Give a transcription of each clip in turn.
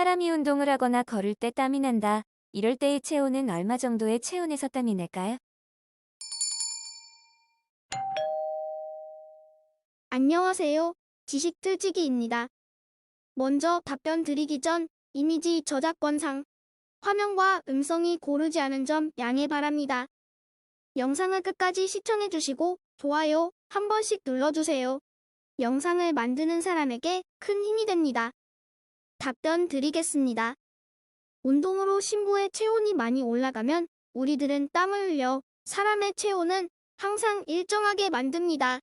사람이 운동을 하거나 걸을 때 땀이 난다. 이럴 때의 체온은 얼마 정도의 체온에서 땀이 날까요? 안녕하세요. 지식틀지기입니다. 먼저 답변 드리기 전 이미지 저작권상 화면과 음성이 고르지 않은 점 양해 바랍니다. 영상을 끝까지 시청해주시고 좋아요 한 번씩 눌러주세요. 영상을 만드는 사람에게 큰 힘이 됩니다. 답변 드리겠습니다. 운동으로 심부의 체온이 많이 올라가면 우리들은 땀을 흘려 사람의 체온은 항상 일정하게 만듭니다.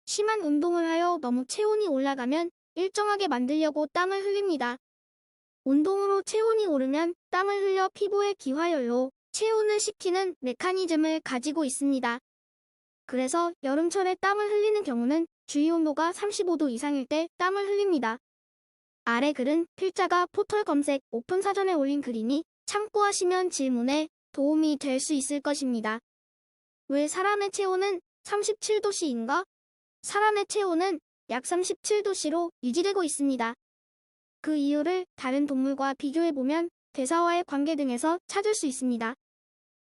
심한 운동을 하여 너무 체온이 올라가면 일정하게 만들려고 땀을 흘립니다. 운동으로 체온이 오르면 땀을 흘려 피부의 기화열로 체온을 식히는 메커니즘을 가지고 있습니다. 그래서 여름철에 땀을 흘리는 경우는 주위 온도가 35도 이상일 때 땀을 흘립니다. 아래 글은 필자가 포털 검색 오픈 사전에 올린 글이니 참고하시면 질문에 도움이 될 수 있을 것입니다. 왜 사람의 체온은 37도씨인가? 사람의 체온은 약 37도씨로 유지되고 있습니다. 그 이유를 다른 동물과 비교해보면 대사와의 관계 등에서 찾을 수 있습니다.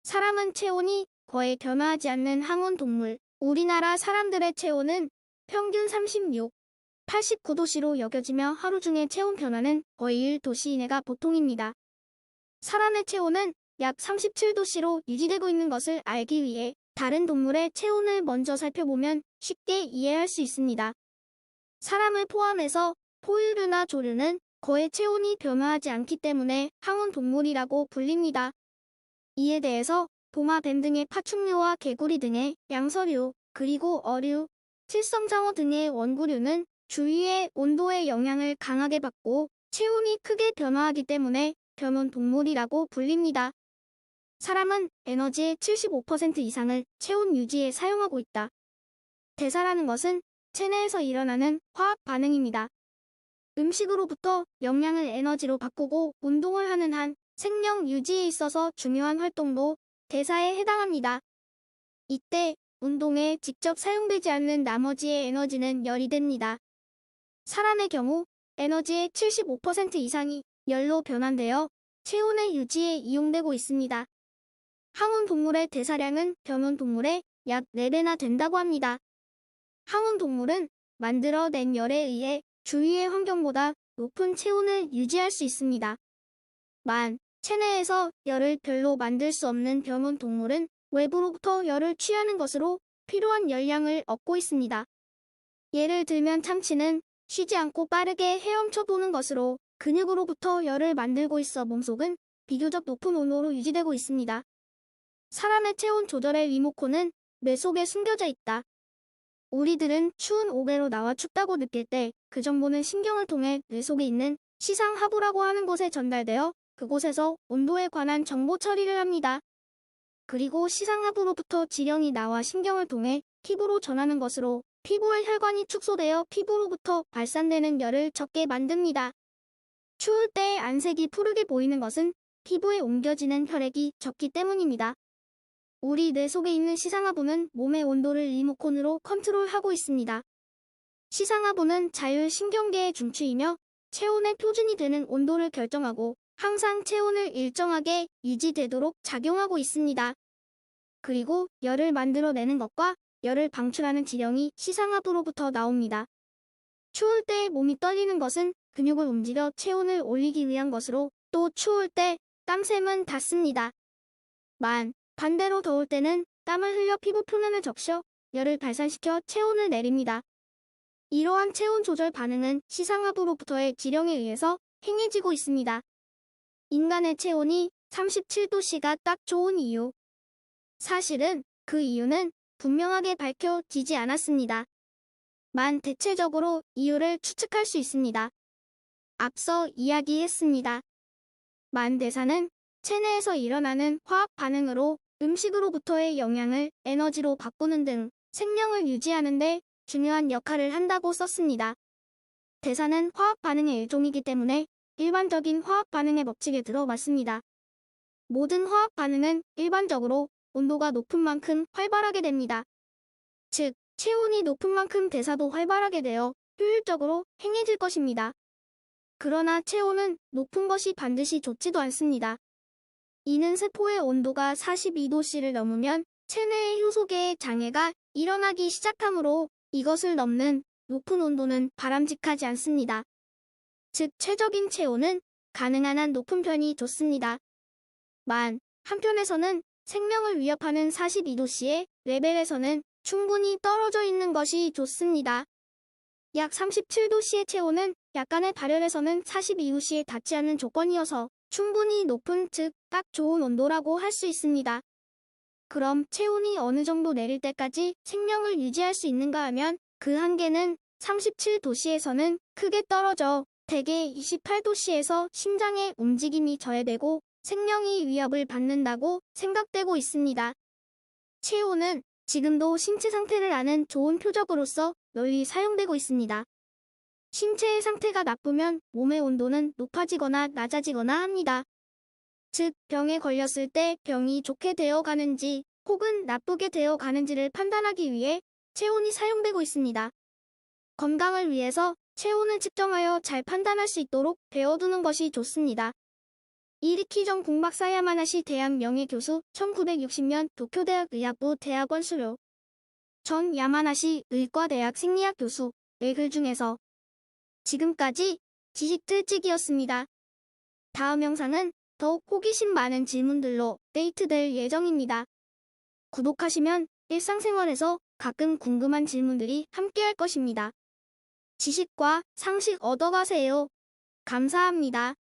사람은 체온이 거의 변화하지 않는 항온 동물. 우리나라 사람들의 체온은 평균 36, 89도씨로 여겨지며 하루 중에 체온 변화는 거의 1도씨 이내가 보통입니다. 사람의 체온은 약 37도씨로 유지되고 있는 것을 알기 위해 다른 동물의 체온을 먼저 살펴보면 쉽게 이해할 수 있습니다. 사람을 포함해서 포유류나 조류는 거의 체온이 변화하지 않기 때문에 항온 동물이라고 불립니다. 이에 대해서 도마, 뱀 등의 파충류와 개구리 등의 양서류, 그리고 어류, 칠성장어 등의 원구류는 주위의 온도의 영향을 강하게 받고 체온이 크게 변화하기 때문에 변온 동물이라고 불립니다. 사람은 에너지의 75% 이상을 체온 유지에 사용하고 있다. 대사라는 것은 체내에서 일어나는 화학 반응입니다. 음식으로부터 영양을 에너지로 바꾸고 운동을 하는 한 생명 유지에 있어서 중요한 활동도 대사에 해당합니다. 이때 운동에 직접 사용되지 않는 나머지의 에너지는 열이 됩니다. 사람의 경우 에너지의 75% 이상이 열로 변환되어 체온의 유지에 이용되고 있습니다. 항온 동물의 대사량은 변온 동물의 약 4배나 된다고 합니다. 항온 동물은 만들어낸 열에 의해 주위의 환경보다 높은 체온을 유지할 수 있습니다. 체내에서 열을 별로 만들 수 없는 변온 동물은 외부로부터 열을 취하는 것으로 필요한 열량을 얻고 있습니다. 예를 들면 참치는 쉬지 않고 빠르게 헤엄쳐 도는 것으로 근육으로부터 열을 만들고 있어 몸속은 비교적 높은 온도로 유지되고 있습니다. 사람의 체온 조절의 리모컨은 뇌 속에 숨겨져 있다. 우리들은 추운 오개로 나와 춥다고 느낄 때 그 정보는 신경을 통해 뇌 속에 있는 시상하부라고 하는 곳에 전달되어 그곳에서 온도에 관한 정보 처리를 합니다. 그리고 시상하부로부터 지령이 나와 신경을 통해 피부로 전하는 것으로 피부의 혈관이 축소되어 피부로부터 발산되는 열을 적게 만듭니다. 추울 때 안색이 푸르게 보이는 것은 피부에 옮겨지는 혈액이 적기 때문입니다. 우리 뇌 속에 있는 시상하부는 몸의 온도를 리모컨으로 컨트롤하고 있습니다. 시상하부는 자율신경계의 중추이며 체온의 표준이 되는 온도를 결정하고 항상 체온을 일정하게 유지되도록 작용하고 있습니다. 그리고 열을 만들어내는 것과 열을 방출하는 지령이 시상하부로부터 나옵니다. 추울 때 몸이 떨리는 것은 근육을 움직여 체온을 올리기 위한 것으로 또 추울 때 땀샘은 닿습니다. 반대로 더울 때는 땀을 흘려 피부 표면을 적셔 열을 발산시켜 체온을 내립니다. 이러한 체온 조절 반응은 시상하부로부터의 지령에 의해서 행해지고 있습니다. 인간의 체온이 37도씨가 딱 좋은 이유. 사실은 그 이유는 분명하게 밝혀지지 않았습니다. 대체적으로 이유를 추측할 수 있습니다. 앞서 이야기했습니다. 대사는 체내에서 일어나는 화학 반응으로 음식으로부터의 영양을 에너지로 바꾸는 등 생명을 유지하는 데 중요한 역할을 한다고 썼습니다. 대사는 화학 반응의 일종이기 때문에 일반적인 화학 반응의 법칙에 들어맞습니다. 모든 화학 반응은 일반적으로 온도가 높은 만큼 활발하게 됩니다. 즉, 체온이 높은 만큼 대사도 활발하게 되어 효율적으로 행해질 것입니다. 그러나 체온은 높은 것이 반드시 좋지도 않습니다. 이는 세포의 온도가 42도씨를 넘으면 체내의 효소계의 장애가 일어나기 시작하므로 이것을 넘는 높은 온도는 바람직하지 않습니다. 즉, 최적인 체온은 가능한 한 높은 편이 좋습니다. 한편에서는 생명을 위협하는 42도씨의 레벨에서는 충분히 떨어져 있는 것이 좋습니다. 약 37도씨의 체온은 약간의 발열에서는 42도씨에 닿지 않는 조건이어서 충분히 높은, 즉, 딱 좋은 온도라고 할 수 있습니다. 그럼 체온이 어느 정도 내릴 때까지 생명을 유지할 수 있는가 하면 그 한계는 37도씨에서는 크게 떨어져 대개 28도씨에서 심장의 움직임이 저해되고 생명이 위협을 받는다고 생각되고 있습니다. 체온은 지금도 신체 상태를 아는 좋은 표적으로서 널리 사용되고 있습니다. 신체의 상태가 나쁘면 몸의 온도는 높아지거나 낮아지거나 합니다. 즉, 병에 걸렸을 때 병이 좋게 되어 가는지 혹은 나쁘게 되어 가는지를 판단하기 위해 체온이 사용되고 있습니다. 건강을 위해서 체온을 측정하여 잘 판단할 수 있도록 배워두는 것이 좋습니다. 이리키정 공박사 야마나시 대학 명예교수, 1960년 도쿄대학 의학부 대학원 수료, 전 야마나시 의과대학 생리학 교수의 글 중에서 지금까지 지식틀찌기였습니다. 다음 영상은 더욱 호기심 많은 질문들로 업데이트될 예정입니다. 구독하시면 일상생활에서 가끔 궁금한 질문들이 함께할 것입니다. 지식과 상식 얻어가세요. 감사합니다.